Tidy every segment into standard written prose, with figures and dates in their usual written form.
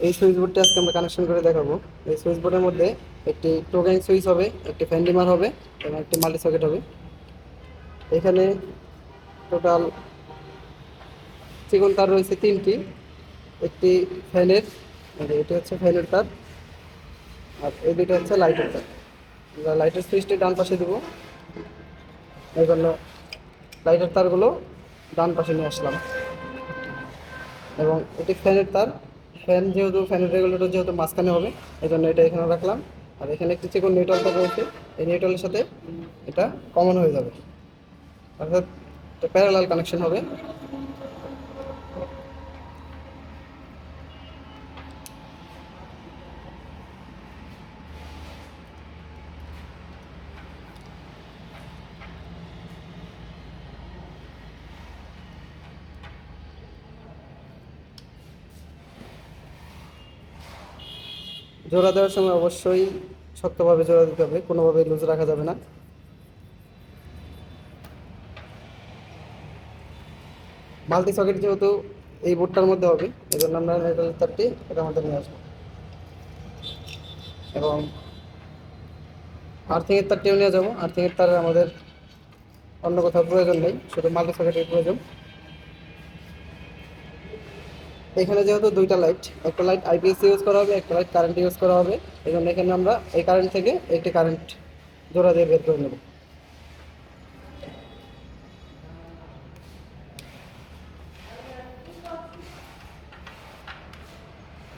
এই সুইচ বোর্ডটা আজকে আমরা কানেকশন করে দেখাবো। এই সুইচ বোর্ডের মধ্যে একটি টোগ্যাং সুইচ হবে, একটি ফ্যান ডিমার হবে এবং একটি মাল্টি সকেট হবে। এখানে টোটাল চিকন তার রয়েছে তিনটি, একটি ফ্যানের, এটি হচ্ছে ফ্যানের তার, আর এই দুটো হচ্ছে লাইটের তার। আমরা লাইটের সুইচটি ডান পাশে দেবো, এই জন্য লাইটের তারগুলো ডান পাশে নিয়ে আসলাম। এবং এটি ফ্যানের তার, ফ্যান যেহেতু ফ্যানের রেগুলেটর যেহেতু মাঝখানে হবে, এই জন্য এটা এখানে রাখলাম। আর এখানে একটি চিকন নিউট্রাল তার রয়েছে, এই নিউট্রালের সাথে এটা কমন হয়ে যাবে, অর্থাৎ প্যারালাল কানেকশন হবে। জোড়া দেওয়ার সময় অবশ্যই শক্তভাবে জোড়া দিতে হবে, কোনোভাবেই লুজ রাখা যাবে না। মাল্টি সকেট যেহেতু এই বোর্ডটার মধ্যে হবে, এই জন্য আমরা নিউট্রাল তারটি এটার মধ্যে নিয়ে আসবো। এবং আর্থিংয়ের তারটিও নিয়ে যাবো। আর্থিংয়ের তার আমাদের অন্য কোথাও প্রয়োজন নেই, শুধু মাল্টি সকেটের প্রয়োজন। এখানে যেহেতু দুইটা লাইট, একটা লাইট আইপিএস ইউজ করা হবে, একটা লাইট কারেন্ট ইউজ করা হবে, এই জন্য এখানে আমরা এই কারেন্ট থেকে একটি কারেন্ট জোড়া দিয়ে বের করে নেব।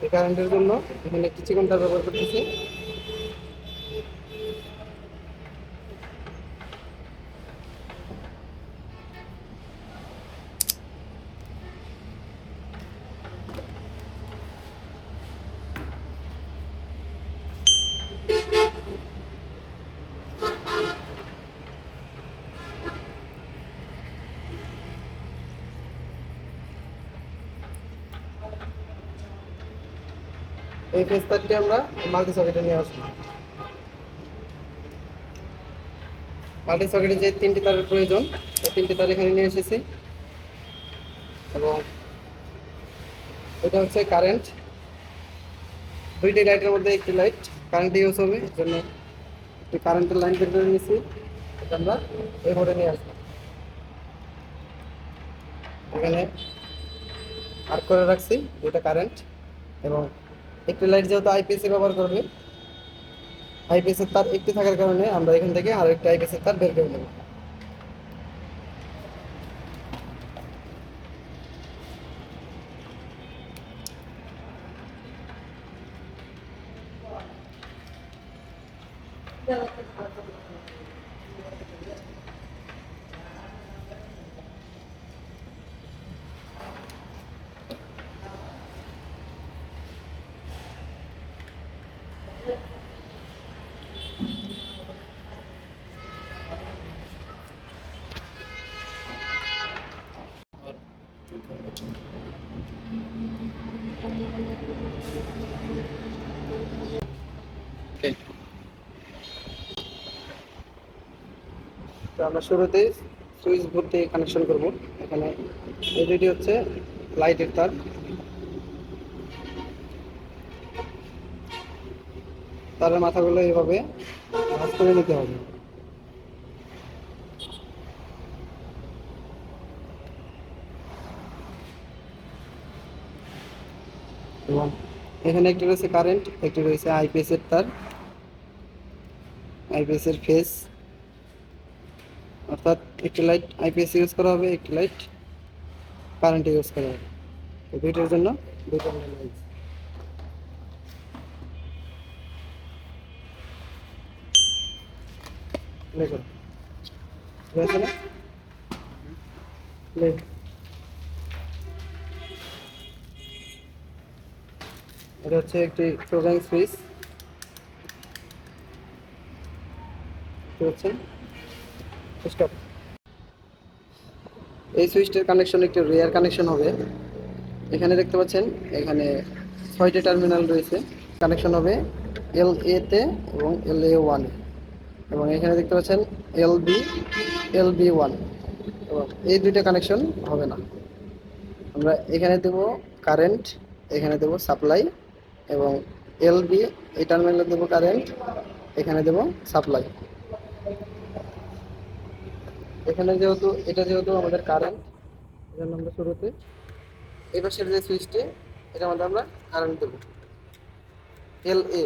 এই কারেন্টের জন্য এখানে একটি চিকন তার ব্যবহার করতেছি। এই ফেস তারটি আমরা মাল্টি সকেটে নিয়ে আসবো। মাল্টি সকেটে যে তিনটি তারের প্রয়োজন, এই তিনটি তার এখানে নিয়ে এসেছি। এবং এটা হচ্ছে কারেন্ট, দুইটি লাইটের মধ্যে একটি লাইট কারেন্ট ইউজ হবে, এর জন্য একটি কারেন্টের লাইন বের করে নিয়েছি। এটা আমরা এই বোর্ডে নিয়ে আসবো। এখানে আর্ক করে রাখছি দুইটা কারেন্ট। এবং একটি লাইট যেহেতু আইপিএসি ব্যবহার করবে, আইপিএসের তার একটি থাকার কারণে আমরা এখান থেকে আরো একটি আইপিএসের তার বের করে নেব। তো আমরা শুরুতে সুইচ বোর্ড দিয়ে কানেকশন করব। এখানে এই দুইটি হচ্ছে লাইটের তার। তারের মাথাগুলো এইভাবে ভাঁজ করে নিতে হবে। এবং এখানে একটি রয়েছে কারেন্ট, একটি রয়েছে আইপিএস এর তার, আইপিএস এর ফেস, অর্থাৎ একটি লাইট আইপিএস ইউজ করা হবে, একটি লাইট কারেন্ট ইউজ করা হবে। তো দুইটার জন্য দুইটা লাইট প্লে করো, হয়েছে না? প্লে। এটা হচ্ছে একটি প্রোগ্রামিং সুইচ, হচ্ছে স্টপ। এই সুইচটির কানেকশন একটি রেয়ার কানেকশন হবে। এখানে দেখতে পাচ্ছেন এখানে 6টি টার্মিনাল রয়েছে, কানেকশন হবে এল এ তে এবং এল এ ওয়ানে। এবং এখানে দেখতে পাচ্ছেন এল বি ওয়ান, এবং এই দুইটা কানেকশন হবে না। আমরা এখানে দেব কারেন্ট, এখানে দেব সাপ্লাই, এবং এল বি, এই টার্মিনালে দেবো কারেন্ট, এখানে দেবো সাপ্লাই। এখানে যেহেতু যেহেতু আমাদের কারেন্ট, এজন্য আমরা শুরুতে এই পাশের যে সুইচটি, এটার মধ্যে আমরা কারেন্ট দেবো এল এ।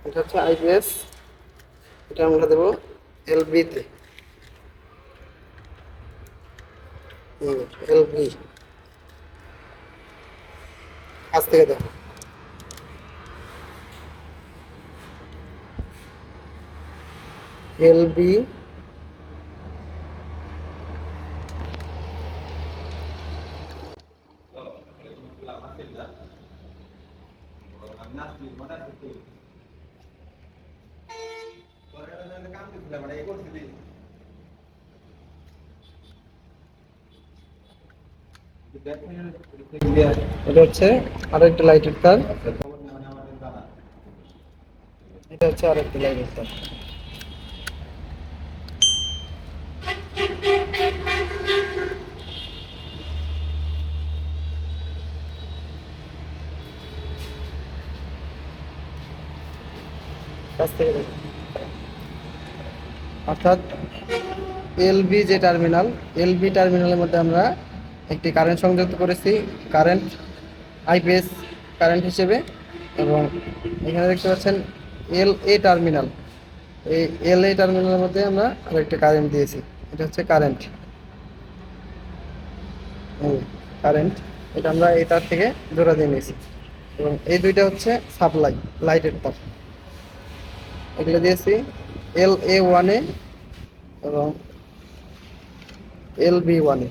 এটা হচ্ছে আইপিএস, এটা আমরা দেবো এল বিতে, এল বি কাছ থেকে দেবো। এল বি এটা হচ্ছে আরেকটা লাইটের তার, এটা হচ্ছে আরেকটা লাইটের তার। কাছ থেকে দেখুন। অর্থাৎ এলবি যে টার্মিনাল, এলবি টার্মিনালের মধ্যে আমরা একটি কারেন্ট সংযুক্ত করেছি, কারেন্ট আইপিএস কারেন্ট হিসেবে। এবং এখানে দেখতে পাচ্ছেন এল এ টার্মিনাল, এই এল এ টার্মিনালের মধ্যে আমরা আরেকটা কারেন্ট দিয়েছি, এটা হচ্ছে কারেন্ট। কারেন্ট এটা আমরা এই তার থেকে জোড়া দিয়ে নিয়েছি। এবং এই দুইটা হচ্ছে সাপ্লাই, লাইটের তার, এগুলো দিয়েছি এল এ ওয়ানে এবং এল বি ওয়ানে।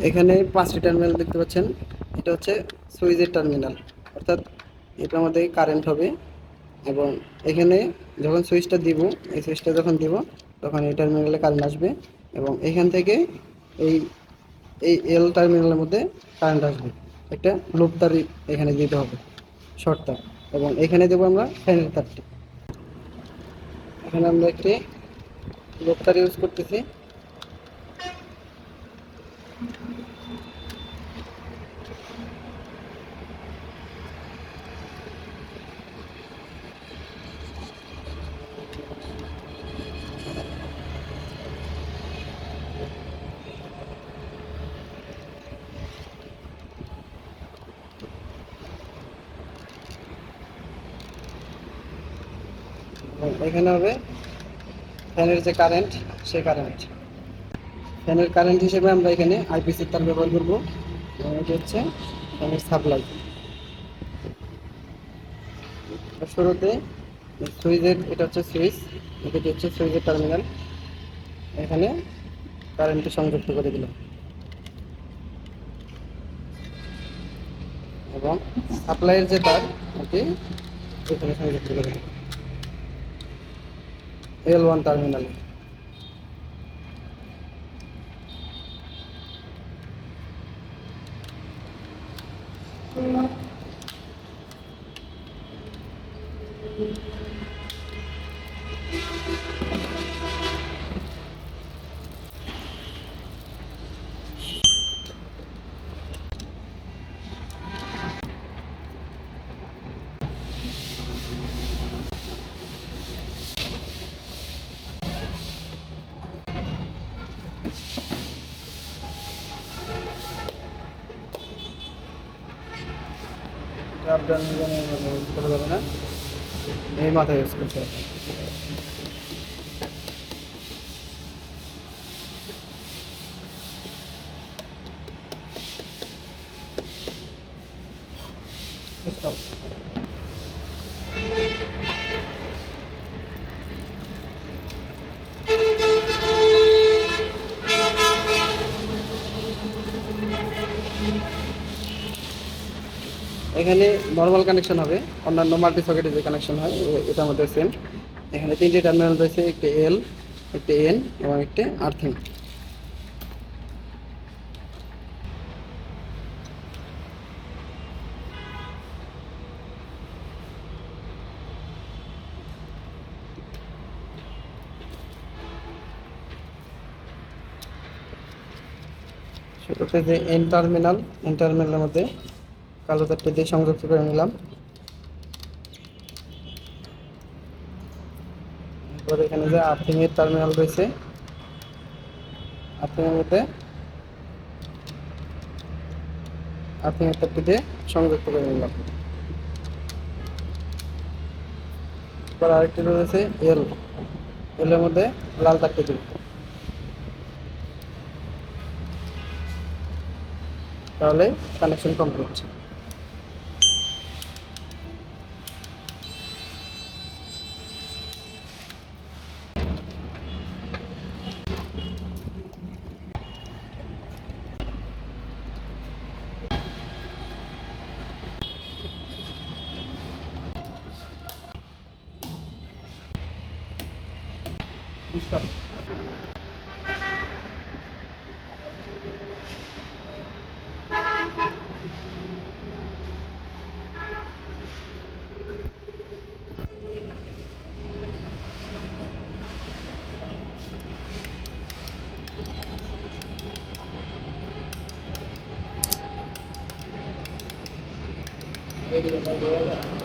এখানে 5টি টার্মিনাল দেখতে পাচ্ছেন, এটা হচ্ছে সুইচের টার্মিনাল, অর্থাৎ এটা আমাদের কারেন্ট হবে। এবং এখানে যখন সুইচটা দিব, এই সুইচটা যখন দিব তখন এই টার্মিনালে কারেন্ট আসবে এবং এখান থেকে এই এই এল টার্মিনালের মধ্যে কারেন্ট আসবে। একটা লুপ তার এখানে দিতে হবে, শর্ট তার। এবং এখানে দেবো আমরা ফ্যানের তারটি, এখানে আমরা একটি লুপ তার ইউজ করতেছি। এখানে হবে ফ্যানের যে কারেন্ট, সেই কারেন্ট, ফ্যানের কারেন্ট হিসেবে আমরা এখানে আইপিসি তার ব্যবহার করব। এটা হচ্ছে ফ্যানের সাপ্লাই। শুরুতে সুইচের, এটা হচ্ছে সুইচ, এটা হচ্ছে সুইচের টার্মিনাল, এখানে কারেন্টে সংযুক্ত করে দিলাম এবং সাপ্লাইয়ের যে তার, এটি এখানে সংযুক্ত করে দিলাম এল ওয়ান টার্মিনালে। আপ ডাউন করা যাবে না, এই মাথায় ইউজ করতে হবে। Stop. এখানে নর্মাল কানেকশন হবে, অন্যান্য মাল্টি সকেটে যে কানেকশন হয় এটার মধ্যে সেম। এখানে তিনটে টার্মিনাল রয়েছে, একটা এল, একটা এন এবং একটা আর্থিং। সেটাতে যে এন টার্মিনালের মধ্যে কালো তারটা দিয়ে সংযুক্ত করে নিলাম। এরপর এখানে যে আর্থিং এর টার্মিনাল রয়েছে, আর্থিং এর মধ্যে আর্থিং এর তারটি দিয়ে সংযুক্ত করে নিলাম। এরপর আরেকটি রয়েছে এল, এর মধ্যে লাল তারটি দিব। তাহলে connection complete. Ready to go.